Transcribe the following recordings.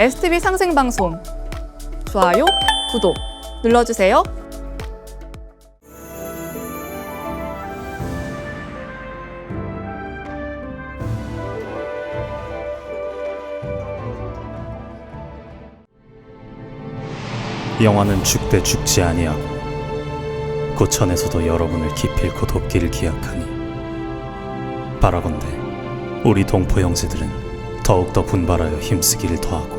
STV 상생방송 좋아요, 구독 눌러주세요. 영화는 죽되 죽지 아니하고 고천에서도 여러분을 기필코 돕기를 기약하니 바라건대 우리 동포 형제들은 더욱더 분발하여 힘쓰기를 더하고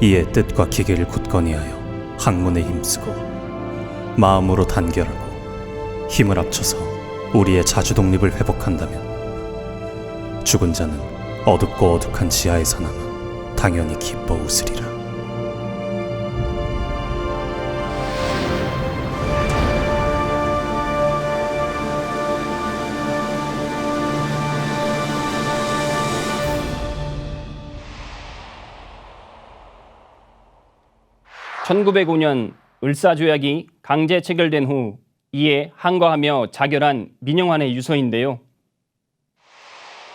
이에 뜻과 기계를 굳건히 하여 학문에 힘쓰고 마음으로 단결하고 힘을 합쳐서 우리의 자주 독립을 회복한다면 죽은 자는 어둡고 어둑한 지하에서 남아 당연히 기뻐 웃으리라. 1905년 을사조약이 강제 체결된 후 이에 항거하며 자결한 민영환의 유서인데요.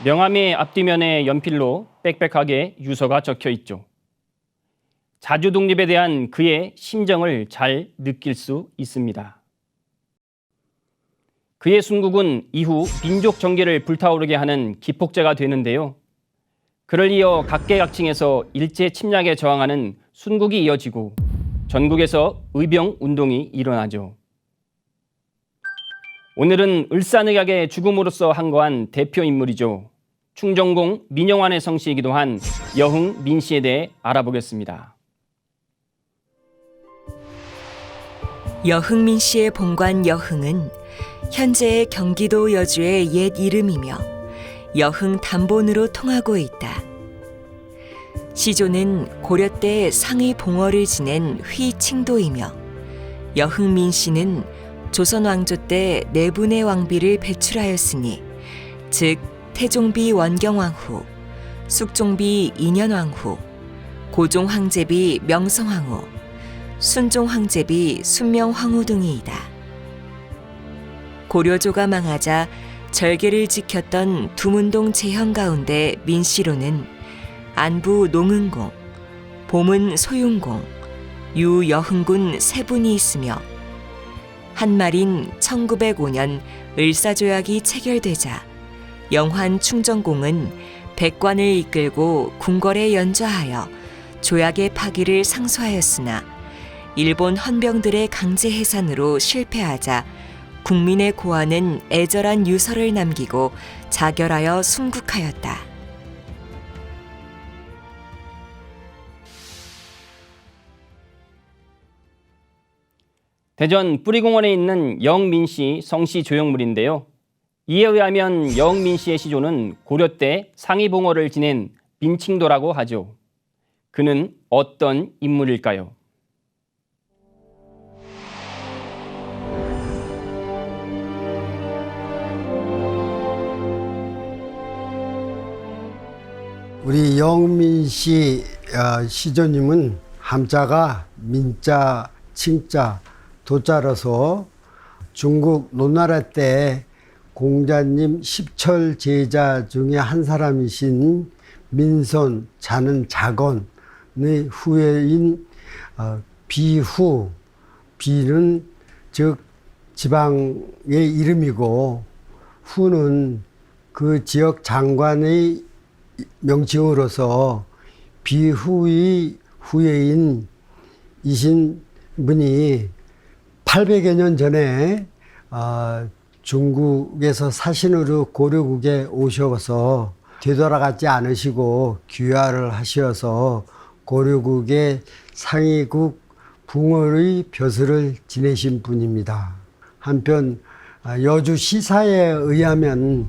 명함의 앞뒤면에 연필로 빽빽하게 유서가 적혀 있죠. 자주 독립에 대한 그의 심정을 잘 느낄 수 있습니다. 그의 순국은 이후 민족 정계를 불타오르게 하는 기폭제가 되는데요. 그를 이어 각계각층에서 일제 침략에 저항하는 순국이 이어지고 전국에서 의병 운동이 일어나죠. 오늘은 을사늑약의 죽음으로써 항거한 대표 인물이죠. 충정공 민영환의 성씨이기도 한 여흥 민씨에 대해 알아보겠습니다. 여흥민 씨의 본관 여흥은 현재의 경기도 여주의 옛 이름이며 여흥 담본으로 통하고 있다. 시조는 고려 때 상의 봉어를 지낸 휘칭도이며 여흥민 씨는 조선 왕조 때 4분의 왕비를 배출하였으니 즉 태종비 원경왕 후, 숙종비 인현왕 후, 고종 황제비 명성왕 후, 순종 황제비 순명황 후 등이이다. 고려조가 망하자 절개를 지켰던 두문동 제형 가운데 민씨로는 안부 농은공, 봄은 소윤공, 유여흥군 3분이 있으며 한말인 1905년 을사조약이 체결되자 영환 충정공은 백관을 이끌고 궁궐에 연좌하여 조약의 파기를 상소하였으나 일본 헌병들의 강제 해산으로 실패하자 국민의 고아는 애절한 유서를 남기고 자결하여 순국하였다. 대전 뿌리공원에 있는 여흥민씨 성씨 조형물인데요. 이에 의하면 여흥민씨의 시조는 고려 때 상의봉어를 지낸 민칭도라고 하죠. 그는 어떤 인물일까요? 우리 여흥민 씨 시조님은 함자가 민자, 칭자, 도자라서 중국 노나라 때 공자님 10철 제자 중에 한 사람이신 민손, 자는 자건의 후예인 비후, 비는 즉 지방의 이름이고 후는 그 지역 장관의 명칭으로서 비후의 후예인 이신 분이 800여 년 전에 중국에서 사신으로 고려국에 오셔서 되돌아가지 않으시고 귀화를 하셔서 고려국의 상의국 붕어의 벼슬을 지내신 분입니다. 한편 여주 시사에 의하면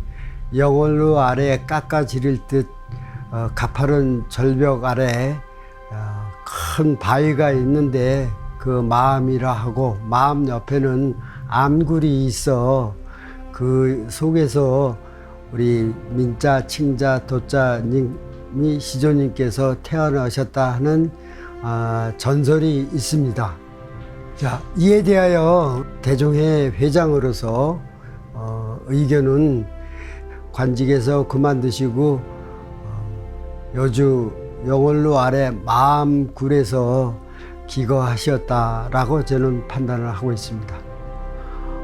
영월로 아래 깎아지를 듯 가파른 절벽 아래 큰 바위가 있는데 그 마암이라 하고 마암 옆에는 암굴이 있어 그 속에서 우리 민자, 칭자, 도자님이 시조님께서 태어나셨다 하는 전설이 있습니다. 자, 이에 대하여 대종회 회장으로서 의견은 관직에서 그만두시고 여주 영월루 아래 마암굴에서 기거하셨다라고 저는 판단을 하고 있습니다.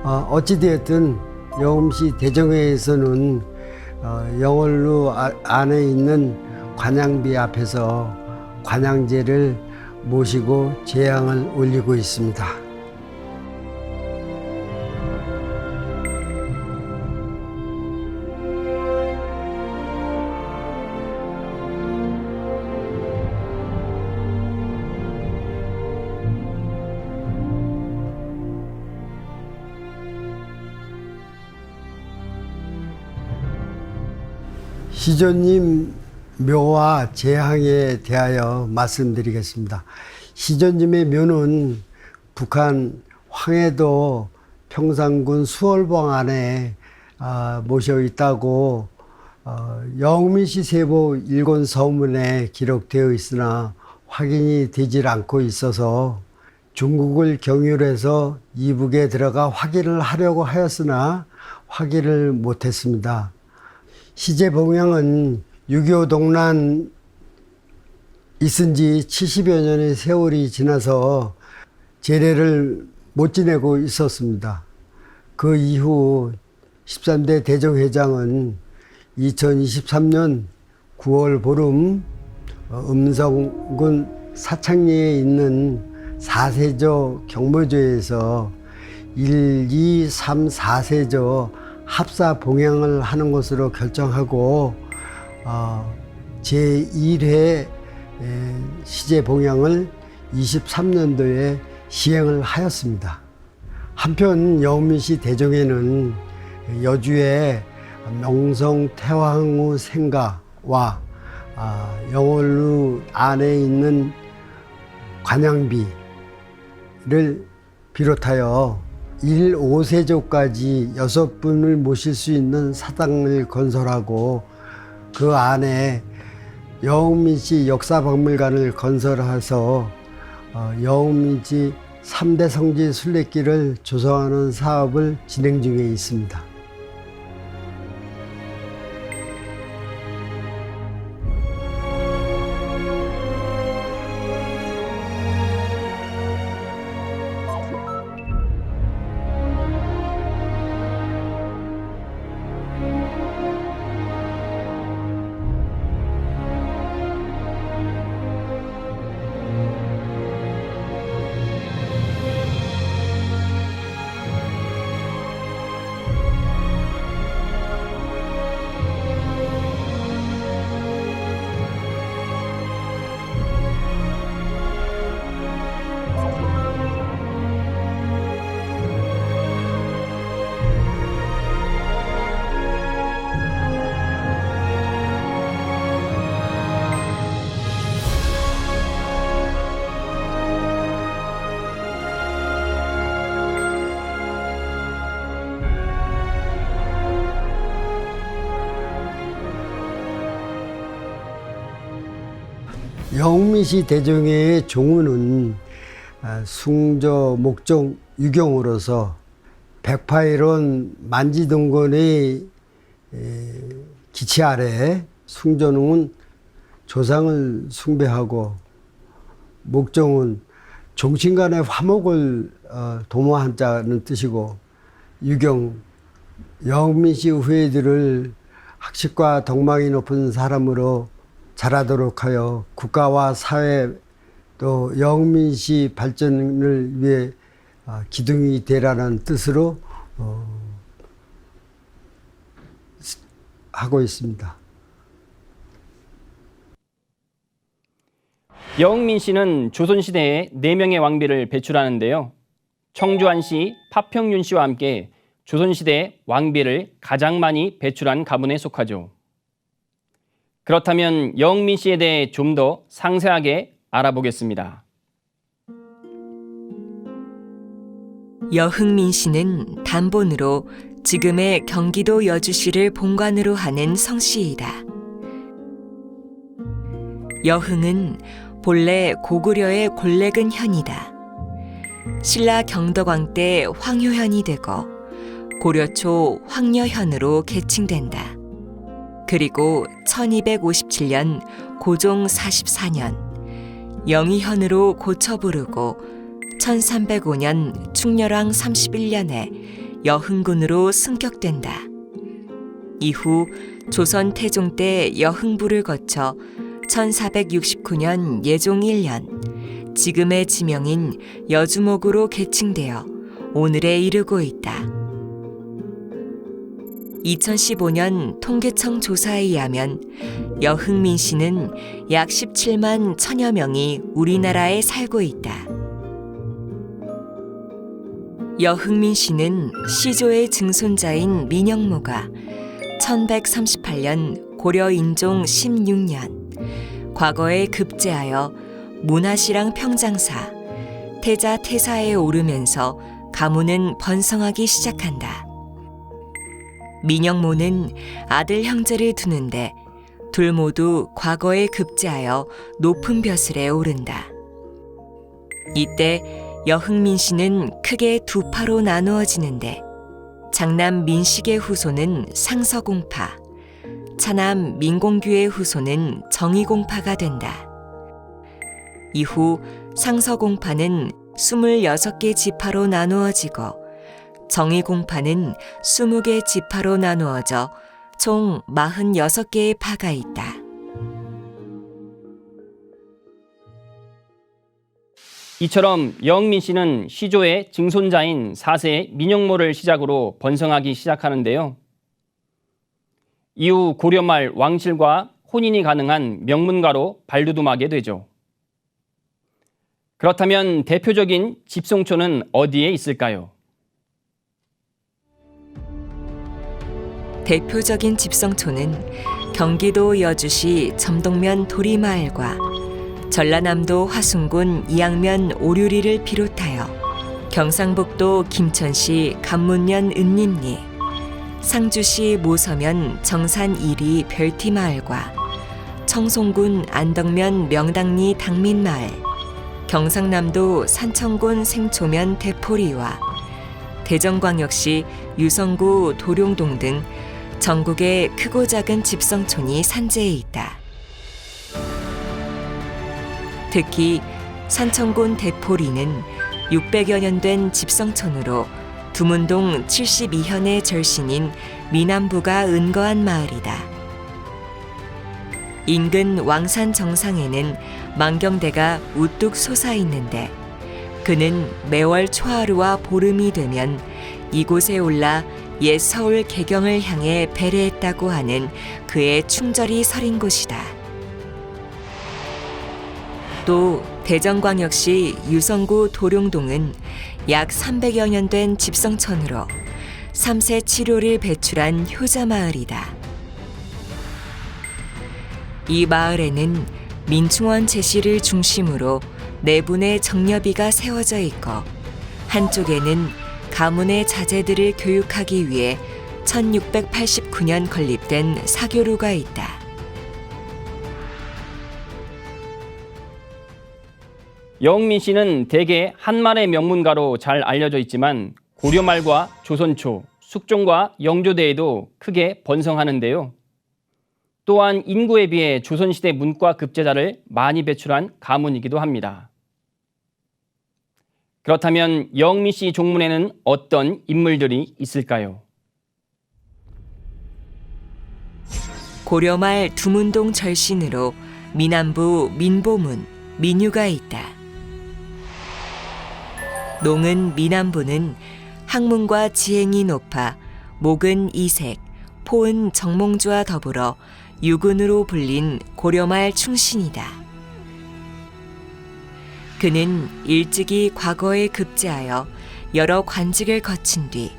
어찌되었든 영음시 대정회에서는 영월루 안에 있는 관양비 앞에서 관양제를 모시고 제향을 올리고 있습니다. 시조님 묘와 제향에 대하여 말씀드리겠습니다. 시조님의 묘는 북한 황해도 평산군 수월봉 안에 모셔 있다고 영민시 세보 일권 서문에 기록되어 있으나 확인이 되질 않고 있어서 중국을 경유해서 이북에 들어가 확인을 하려고 하였으나 확인을 못했습니다. 시제 봉양은 6.25 동란 있은 지 70여 년의 세월이 지나서 제례를 못 지내고 있었습니다. 그 이후 13대 대정회장은 2023년 9월 보름 음성군 사창리에 있는 4세조 경모조에서 1, 2, 3, 4세조 합사 봉양을 하는 것으로 결정하고 제1회 시제 봉양을 23년도에 시행을 하였습니다. 한편 영민시 대종에는 여주의 명성 태왕후 생가와 영월루 안에 있는 관양비를 비롯하여 1, 5세조까지 6분을 모실 수 있는 사당을 건설하고 그 안에 영민시 역사박물관을 건설해서 영민시 3대 성지 순례길을 조성하는 사업을 진행 중에 있습니다. 영민시 대종회의 종우는 숭조 목종 유경으로서 108원 만지동건의 기치 아래 숭조는 조상을 숭배하고 목종은 종친간의 화목을 도모한자는 뜻이고 유경 영민시 후예들을 학식과 덕망이 높은 사람으로 자라도록 하여 국가와 사회 또 영민시 발전을 위해 기둥이 되라는 뜻으로 하고 있습니다. 영민시는 조선시대에 4명의 왕비를 배출하는데요. 청주안씨 파평윤씨와 함께 조선시대 왕비를 가장 많이 배출한 가문에 속하죠. 그렇다면 영민시에 대해 좀 더 상세하게 알아보겠습니다. 여흥민 씨는 단본으로 지금의 경기도 여주시를 본관으로 하는 성씨이다. 여흥은 본래 고구려의 골렉은 현이다. 신라 경덕왕 때 황효현이 되고 고려 초 황여현으로 계칭된다. 그리고 1257년 고종 44년 영의현으로 고쳐 부르고 1305년 충렬왕 31년에 여흥군으로 승격된다. 이후 조선 태종 때 여흥부를 거쳐 1469년 예종 1년 지금의 지명인 여주목으로 개칭되어 오늘에 이르고 있다. 2015년 통계청 조사에 의하면 여흥민 씨는 약 17만 1000여 명이 우리나라에 살고 있다. 여흥민 씨는 시조의 증손자인 민영모가 1138년 고려 인종 16년 과거에 급제하여 문화시랑 평장사, 태자 태사에 오르면서 가문은 번성하기 시작한다. 민영모는 아들 형제를 두는데 둘 모두 과거에 급제하여 높은 벼슬에 오른다. 이때 여흥민 씨는 크게 두 파로 나누어지는데 장남 민식의 후손은 상서공파, 차남 민공규의 후손은 정의공파가 된다. 이후 상서공파는 26개 지파로 나누어지고 정의공파는 20개 지파로 나누어져 총 46개의 파가 있다. 이처럼 여흥민 씨는 시조의 증손자인 4세 민영모를 시작으로 번성하기 시작하는데요. 이후 고려 말 왕실과 혼인이 가능한 명문가로 발돋움하게 되죠. 그렇다면 대표적인 집성촌은 어디에 있을까요? 대표적인 집성촌은 경기도 여주시 점동면 도리마을과 전라남도 화순군 이양면 오류리를 비롯하여 경상북도 김천시 간문면 은림리, 상주시 모서면 정산 1리 별티마을과 청송군 안덕면 명당리 당민마을, 경상남도 산청군 생초면 대포리와 대전광역시 유성구 도룡동 등 전국의 크고 작은 집성촌이 산재해 있다. 특히 산청군 대포리는 600여 년 된 집성촌으로 두문동 72현의 절신인 미남부가 은거한 마을이다. 인근 왕산 정상에는 망경대가 우뚝 솟아 있는데 그는 매월 초하루와 보름이 되면 이곳에 올라 옛 서울 개경을 향해 배례했다고 하는 그의 충절이 서린 곳이다. 또 대전광역시 유성구 도룡동은 약 300여 년 된 집성촌으로 3세 치료를 배출한 효자마을이다. 이 마을에는 민충원 제시를 중심으로 4분의 정려비가 세워져 있고 한쪽에는 가문의 자제들을 교육하기 위해 1689년 건립된 사교루가 있다. 여흥민 씨는 대개 한말의 명문가로 잘 알려져 있지만 고려 말과 조선 초, 숙종과 영조대에도 크게 번성하는데요. 또한 인구에 비해 조선시대 문과 급제자를 많이 배출한 가문이기도 합니다. 그렇다면 여흥민 씨 종문에는 어떤 인물들이 있을까요? 고려 말 두문동 절신으로 미남부 민보문, 민유가 있다. 농은 미남부는 학문과 지행이 높아 목은 이색, 포은 정몽주와 더불어 유군으로 불린 고려말 충신이다. 그는 일찍이 과거에 급제하여 여러 관직을 거친 뒤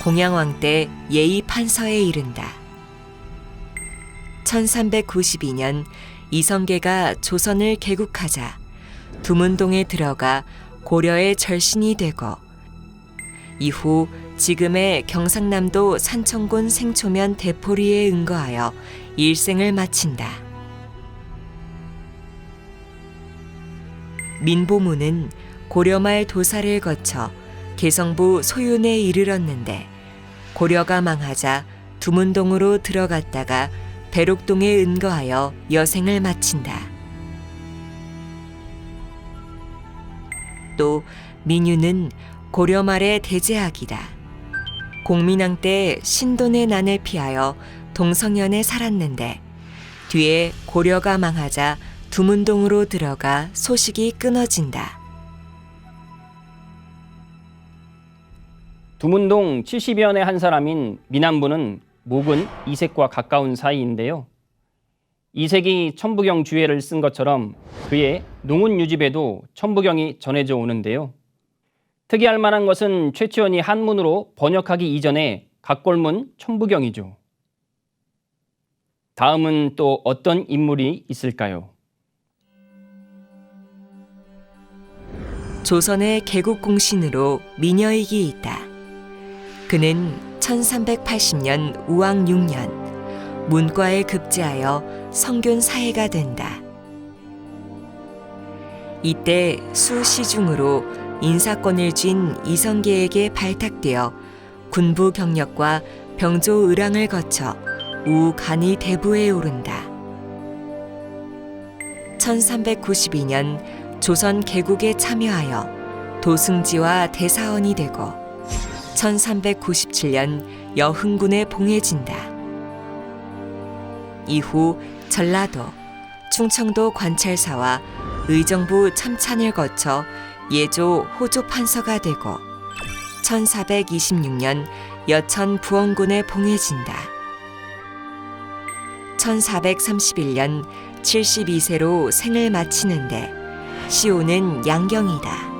공양왕 때 예의 판서에 이른다. 1392년 이성계가 조선을 개국하자 두문동에 들어가 고려의 절신이 되고 이후 지금의 경상남도 산청군 생초면 대포리에 은거하여 일생을 마친다. 민보문은 고려말 도사를 거쳐 개성부 소윤에 이르렀는데 고려가 망하자 두문동으로 들어갔다가 배록동에 은거하여 여생을 마친다. 또 민유는 고려 말의 대제학이다. 공민왕 때 신돈의 난을 피하여 동성연에 살았는데 뒤에 고려가 망하자 두문동으로 들어가 소식이 끊어진다. 두문동 70여년의 한 사람인 민안부는 목은 이색과 가까운 사이인데요. 이색이 천부경 주해를 쓴 것처럼 그의 농운 유집에도 천부경이 전해져 오는데요. 특이할 만한 것은 최치원이 한문으로 번역하기 이전에 각골문 천부경이죠. 다음은 또 어떤 인물이 있을까요? 조선의 개국공신으로 민여익이 있다. 그는 1380년 우왕 6년 문과에 급제하여 성균 사해가 된다. 이때 수시중으로 인사권을 쥔 이성계에게 발탁되어 군부 경력과 병조 의랑을 거쳐 우간이 대부에 오른다. 1392년 조선 개국에 참여하여 도승지와 대사원이 되고 1397년 여흥군에 봉해진다. 이후 전라도, 충청도 관찰사와 의정부 참찬을 거쳐 예조 호조 판서가 되고 1426년 여천 부원군에 봉해진다. 1431년 72세로 생을 마치는데 시호는 양경이다.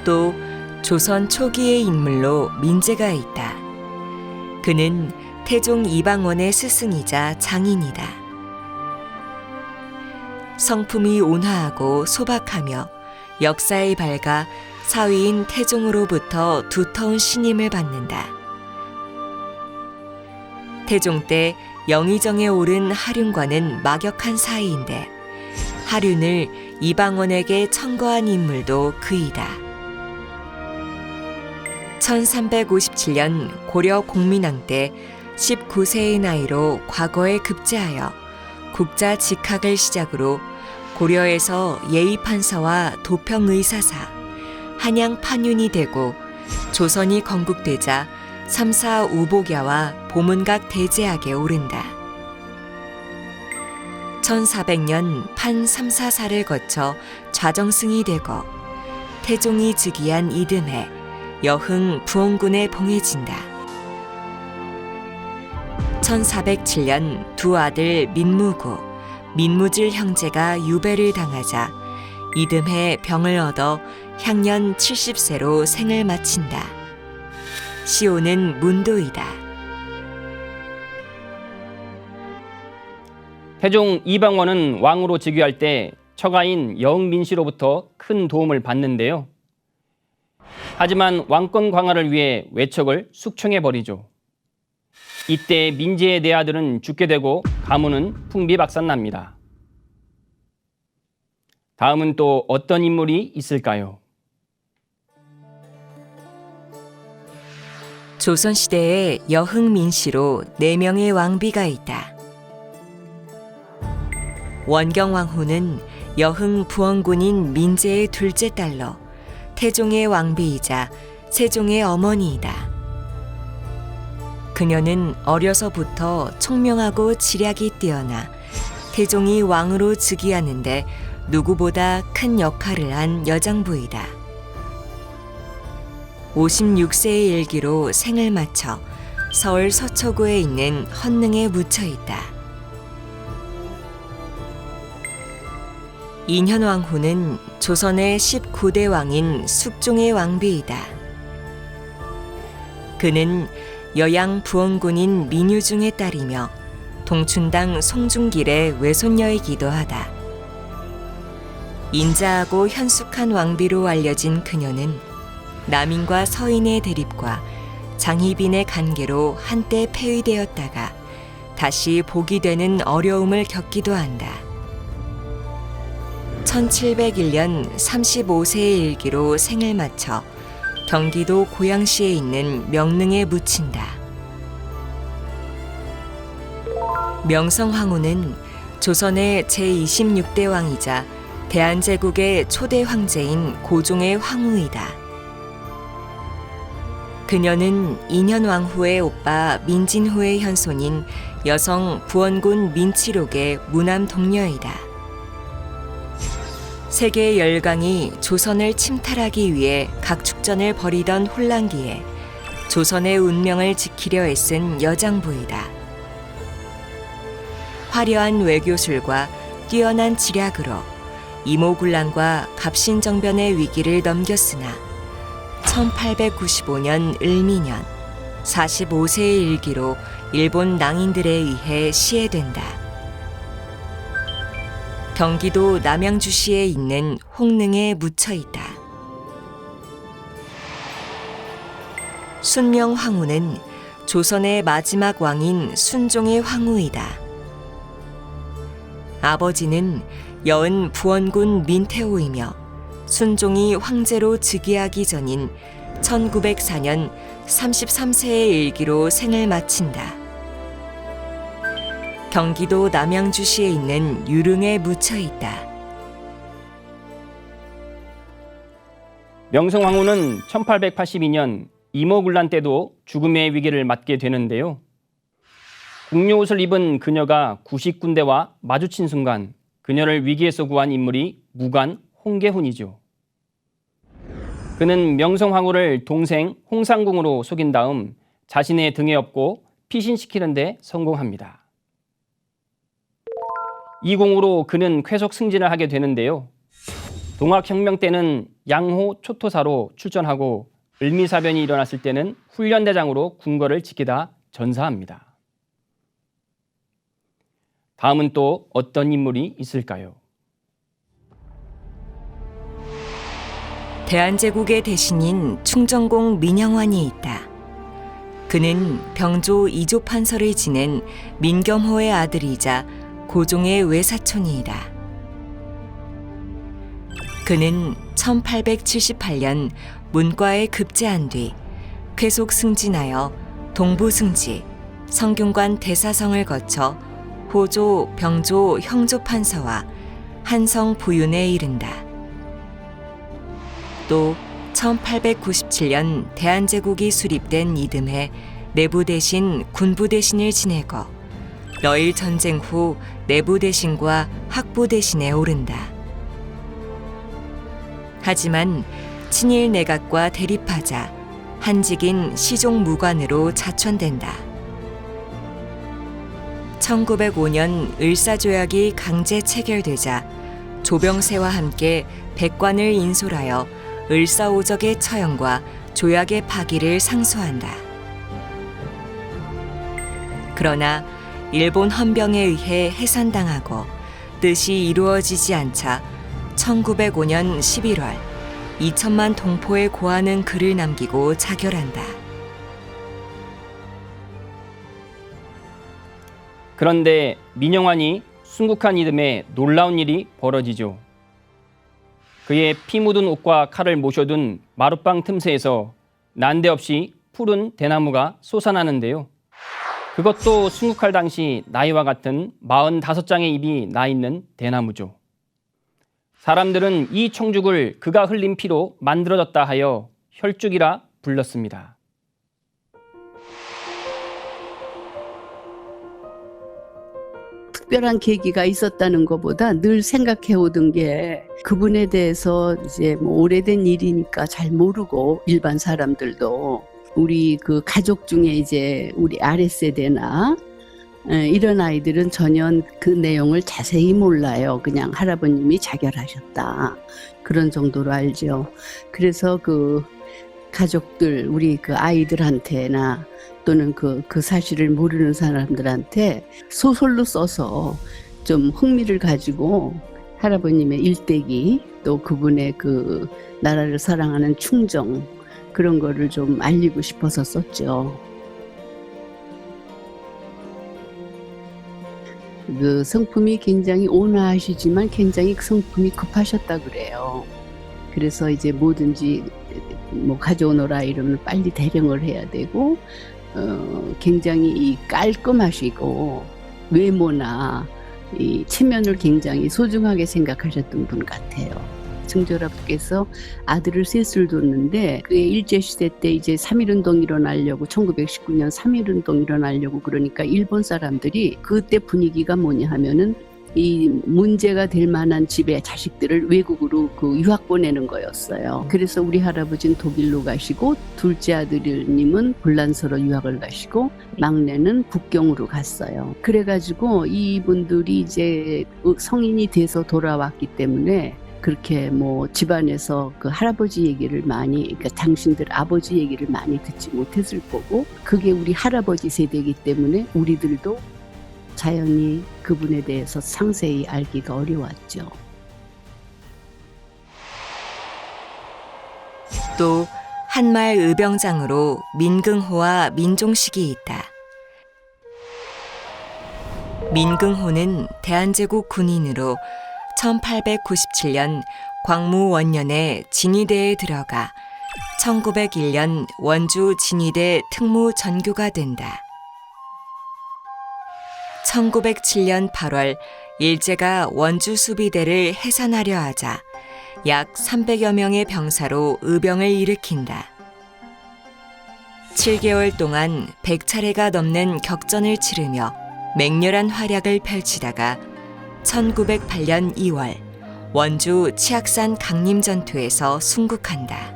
또 조선 초기의 인물로 민재가 있다. 그는 태종 이방원의 스승이자 장인이다. 성품이 온화하고 소박하며 역사에 밝아 사위인 태종으로부터 두터운 신임을 받는다. 태종 때 영의정에 오른 하륜과는 막역한 사이인데 하륜을 이방원에게 청거한 인물도 그이다. 1357년 고려 공민왕 때 19세의 나이로 과거에 급제하여 국자 직학을 시작으로 고려에서 예의판서와 도평의사사, 한양 판윤이 되고 조선이 건국되자 삼사 우복야와 보문각 대제학에 오른다. 1400년 판 삼사사를 거쳐 좌정승이 되고 태종이 즉위한 이듬해 여흥 부원군에 봉해진다. 1407년 두 아들 민무고, 민무질 형제가 유배를 당하자 이듬해 병을 얻어 향년 70세로 생을 마친다. 시호는 문도이다. 태종 이방원은 왕으로 즉위할 때 처가인 여흥민 씨로부터 큰 도움을 받는데요. 하지만 왕권 강화를 위해 외척을 숙청해버리죠. 이때 민재의 네 아들은 죽게 되고 가문은 풍비박산납니다. 다음은 또 어떤 인물이 있을까요? 조선시대에 여흥민씨로 4명의 왕비가 있다. 원경왕후는 여흥 부원군인 민재의 둘째 딸로 태종의 왕비이자 세종의 어머니이다. 그녀는 어려서부터 총명하고 지략이 뛰어나 태종이 왕으로 즉위하는데 누구보다 큰 역할을 한 여장부이다. 56세의 일기로 생을 마쳐 서울 서초구에 있는 헌능에 묻혀 있다. 인현왕후는 조선의 19대 왕인 숙종의 왕비이다. 그는 여양 부원군인 민유중의 딸이며 동춘당 송중길의 외손녀이기도 하다. 인자하고 현숙한 왕비로 알려진 그녀는 남인과 서인의 대립과 장희빈의 간계로 한때 폐위되었다가 다시 복이 되는 어려움을 겪기도 한다. 1701년 35세의 일기로 생을 마쳐 경기도 고양시에 있는 명릉에 묻힌다. 명성황후는 조선의 제26대 왕이자 대한제국의 초대 황제인 고종의 황후이다. 그녀는 인현왕후의 오빠 민진후의 현손인 여성 부원군 민치록의 무남 동녀이다. 세계 열강이 조선을 침탈하기 위해 각축전을 벌이던 혼란기에 조선의 운명을 지키려 애쓴 여장부이다. 화려한 외교술과 뛰어난 지략으로 이모군란과 갑신정변의 위기를 넘겼으나 1895년 을미년 45세의 일기로 일본 낭인들에 의해 시해된다. 경기도 남양주시에 있는 홍릉에 묻혀 있다. 순명황후는 조선의 마지막 왕인 순종의 황후이다. 아버지는 여은 부원군 민태호이며 순종이 황제로 즉위하기 전인 1904년 33세의 일기로 생을 마친다. 경기도 남양주시에 있는 유릉에 묻혀 있다. 명성황후는 1882년 이모군란 때도 죽음의 위기를 맞게 되는데요. 궁녀옷을 입은 그녀가 구식군대와 마주친 순간 그녀를 위기에서 구한 인물이 무관 홍계훈이죠. 그는 명성황후를 동생 홍상궁으로 속인 다음 자신의 등에 업고 피신시키는 데 성공합니다. 이 공으로 그는 쾌속 승진을 하게 되는데요. 동학혁명 때는 양호 초토사로 출전하고 을미사변이 일어났을 때는 훈련대장으로 궁궐을 지키다 전사합니다. 다음은 또 어떤 인물이 있을까요? 대한제국의 대신인 충정공 민영환이 있다. 그는 병조 이조판서를 지낸 민겸호의 아들이자 고종의 외사촌이다. 그는 1878년 문과에 급제한 뒤 쾌속 승진하여 동부승지, 성균관 대사성을 거쳐 호조, 병조, 형조판서와 한성 부윤에 이른다. 또 1897년 대한제국이 수립된 이듬해 내부 대신, 군부 대신을 지내고 러일 전쟁 후 내부 대신과 학부 대신에 오른다. 하지만 친일 내각과 대립하자 한직인 시종 무관으로 자천된다. 1905년 을사조약이 강제 체결되자 조병세와 함께 백관을 인솔하여 을사오적의 처형과 조약의 파기를 상소한다. 그러나 일본 헌병에 의해 해산당하고 뜻이 이루어지지 않자 1905년 11월 2천만 동포의 고하는 글을 남기고 자결한다. 그런데 민영환이 순국한 이듬해 놀라운 일이 벌어지죠. 그의 피 묻은 옷과 칼을 모셔둔 마룻방 틈새에서 난데없이 푸른 대나무가 솟아나는데요. 그것도 순국할 당시 나이와 같은 45장의 잎이 나 있는 대나무죠. 사람들은 이 청죽을 그가 흘린 피로 만들어졌다 하여 혈죽이라 불렀습니다. 특별한 계기가 있었다는 것보다 늘 생각해 오던 게 그분에 대해서 이제 뭐 오래된 일이니까 잘 모르고 일반 사람들도 우리 그 가족 중에 이제 우리 아랫세대나 이런 아이들은 전혀 그 내용을 자세히 몰라요. 그냥 할아버님이 자결하셨다. 그런 정도로 알죠. 그래서 그 가족들, 우리 그 아이들한테나 또는 그 사실을 모르는 사람들한테 소설로 써서 좀 흥미를 가지고 할아버님의 일대기 또 그분의 그 나라를 사랑하는 충정 그런 거를 좀 알리고 싶어서 썼죠. 그 성품이 굉장히 온화하시지만 굉장히 성품이 급하셨다 그래요. 그래서 이제 뭐든지 뭐 가져오너라 이러면 빨리 대령을 해야 되고 굉장히 깔끔하시고 외모나 이 체면을 굉장히 소중하게 생각하셨던 분 같아요. 증조라께서 아들을 셋을 뒀는데 그게 일제시대 때 이제 3.1운동 일어나려고 1919년 3.1운동 일어나려고 그러니까 일본 사람들이 그때 분위기가 뭐냐 하면은 이 문제가 될 만한 집의 자식들을 외국으로 그 유학 보내는 거였어요. 그래서 우리 할아버지는 독일로 가시고 둘째 아들님은 폴란서로 유학을 가시고 막내는 북경으로 갔어요. 그래가지고 이분들이 이제 성인이 돼서 돌아왔기 때문에 그렇게 뭐 집안에서 그 할아버지 얘기를 많이, 그러니까 당신들 아버지 얘기를 많이 듣지 못했을 거고, 그게 우리 할아버지 세대이기 때문에 우리들도 자연히 그분에 대해서 상세히 알기가 어려웠죠. 또 한마을 의병장으로 민긍호와 민종식이 있다. 민긍호는 대한제국 군인으로 1897년 광무 원년에 진위대에 들어가 1901년 원주 진위대 특무 전교가 된다. 1907년 8월 일제가 원주 수비대를 해산하려 하자 약 300여 명의 병사로 의병을 일으킨다. 7개월 동안 100차례가 넘는 격전을 치르며 맹렬한 활약을 펼치다가 1908년 2월 원주 치악산 강림전투에서 순국한다.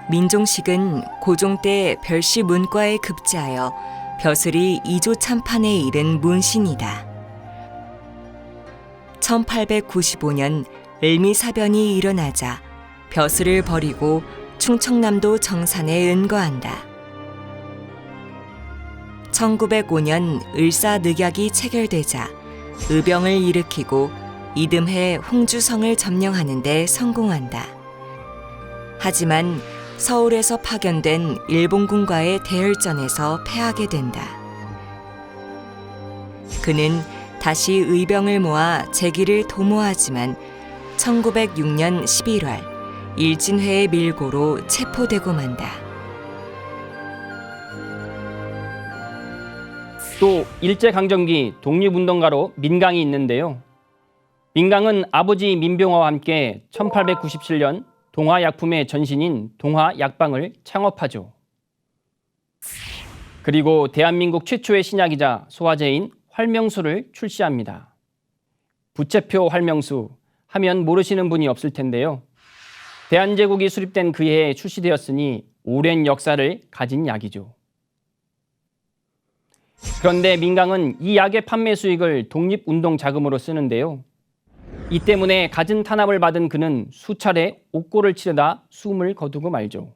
민종식은 고종 때 별시 문과에 급제하여 벼슬이 2조 참판에 이른 문신이다. 1895년 을미사변이 일어나자 벼슬을 버리고 충청남도 정산에 은거한다. 1905년 을사늑약이 체결되자 의병을 일으키고 이듬해 홍주성을 점령하는 데 성공한다. 하지만 서울에서 파견된 일본군과의 대혈전에서 패하게 된다. 그는 다시 의병을 모아 재기를 도모하지만 1906년 11월 일진회의 밀고로 체포되고 만다. 또 일제강점기 독립운동가로 민강이 있는데요. 민강은 아버지 민병화와 함께 1897년 동화약품의 전신인 동화약방을 창업하죠. 그리고 대한민국 최초의 신약이자 소화제인 활명수를 출시합니다. 부채표 활명수 하면 모르시는 분이 없을 텐데요. 대한제국이 수립된 그 해에 출시되었으니 오랜 역사를 가진 약이죠. 그런데 민강은 이 약의 판매 수익을 독립운동 자금으로 쓰는데요. 이 때문에 갖은 탄압을 받은 그는 수차례 옥고를 치르다 숨을 거두고 말죠.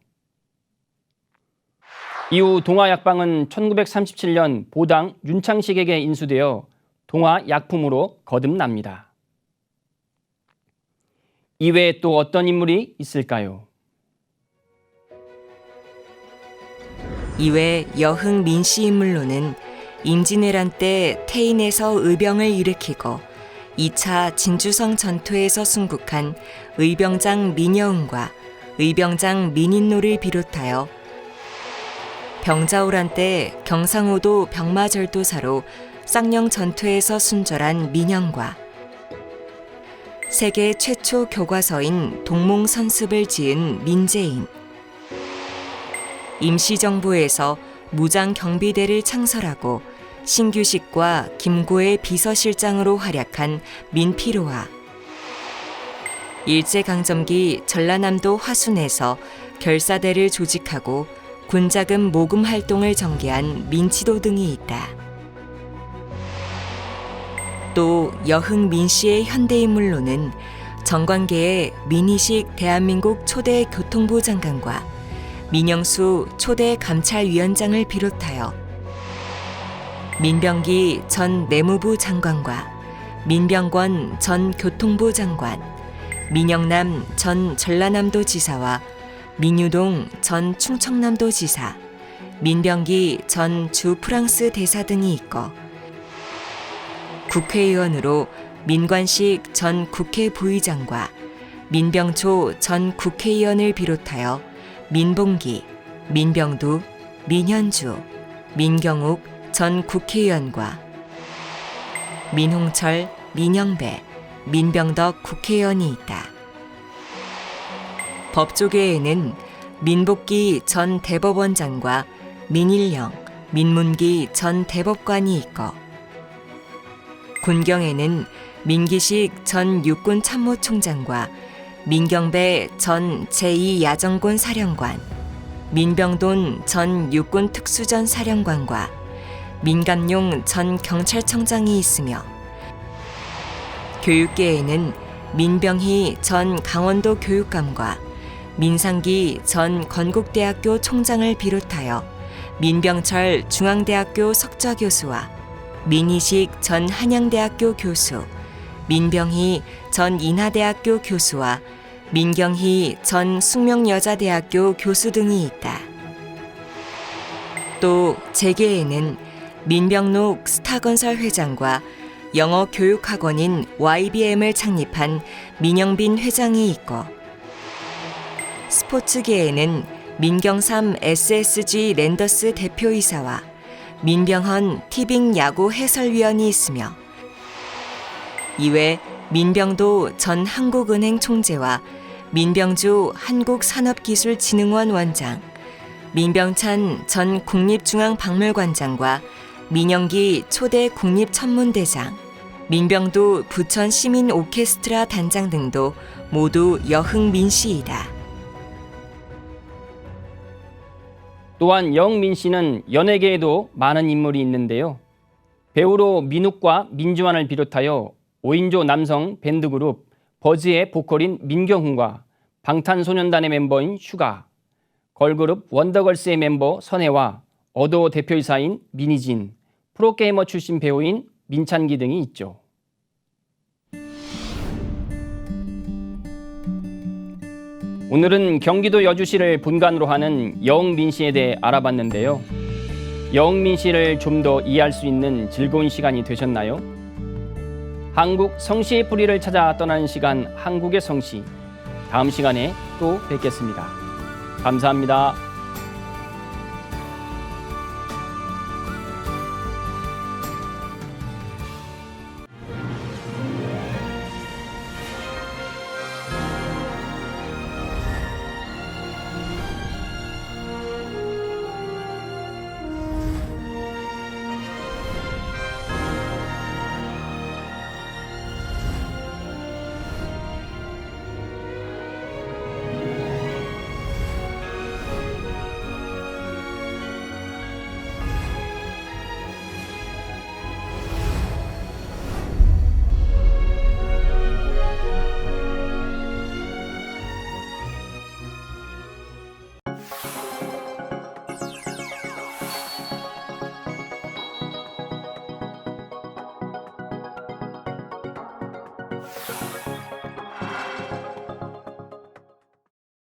이후 동화약방은 1937년 보당 윤창식에게 인수되어 동화약품으로 거듭납니다. 이외에 또 어떤 인물이 있을까요? 이외 여흥 민씨 인물로는 임진왜란 때 태인에서 의병을 일으키고 2차 진주성 전투에서 순국한 의병장 민여응과 의병장 민인노를 비롯하여 병자호란 때 경상호도 병마절도사로 쌍령 전투에서 순절한 민영과 세계 최초 교과서인 동몽선습을 지은 민재인, 임시정부에서 무장경비대를 창설하고 신규식과 김고의 비서실장으로 활약한 민피로와 일제강점기 전라남도 화순에서 결사대를 조직하고 군자금 모금 활동을 전개한 민치도 등이 있다. 또 여흥 민씨의 현대인물로는 정관계의 민희식 대한민국 초대 교통부 장관과 민영수 초대 감찰위원장을 비롯하여 민병기 전 내무부 장관과 민병권 전 교통부 장관, 민영남 전 전라남도 지사와 민유동 전 충청남도 지사, 민병기 전 주 프랑스 대사 등이 있고 국회의원으로 민관식 전 국회 부의장과 민병초 전 국회의원을 비롯하여 민봉기, 민병두, 민현주, 민경욱 전 국회의원과 민홍철, 민영배, 민병덕 국회의원이 있다. 법조계에는 민복기 전 대법원장과 민일령, 민문기 전 대법관이 있고, 군경에는 민기식 전 육군 참모총장과 민경배 전 제2야전군 사령관, 민병돈 전 육군 특수전 사령관과 민감용 전 경찰청장이 있으며, 교육계에는 민병희 전 강원도 교육감과 민상기 전 건국대학교 총장을 비롯하여 민병철 중앙대학교 석좌교수와 민희식 전 한양대학교 교수, 민병희 전 인하대학교 교수와 민경희 전 숙명여자대학교 교수 등이 있다. 또 재계에는 민병록 스타건설 회장과 영어 교육학원인 YBM을 창립한 민영빈 회장이 있고, 스포츠계에는 민경삼 SSG 랜더스 대표이사와 민병헌 티빙 야구 해설위원이 있으며, 이외 민병도 전 한국은행 총재와 민병주 한국산업기술진흥원 원장, 민병찬 전 국립중앙박물관장과 민영기 초대 국립천문대장, 민병도 부천 시민 오케스트라 단장 등도 모두 여흥민 씨이다. 또한 영민 씨는 연예계에도 많은 인물이 있는데요. 배우로 민욱과 민주환을 비롯하여 5인조 남성 밴드그룹 버즈의 보컬인 민경훈과 방탄소년단의 멤버인 슈가, 걸그룹 원더걸스의 멤버 선혜와 어도 대표이사인 민희진, 프로게이머 출신 배우인 민찬기 등이 있죠. 오늘은 경기도 여주시를 본관으로 하는 여흥민 씨에 대해 알아봤는데요. 여흥민 씨를 좀 더 이해할 수 있는 즐거운 시간이 되셨나요? 한국 성씨의 뿌리를 찾아 떠나는 시간, 한국의 성씨. 다음 시간에 또 뵙겠습니다. 감사합니다.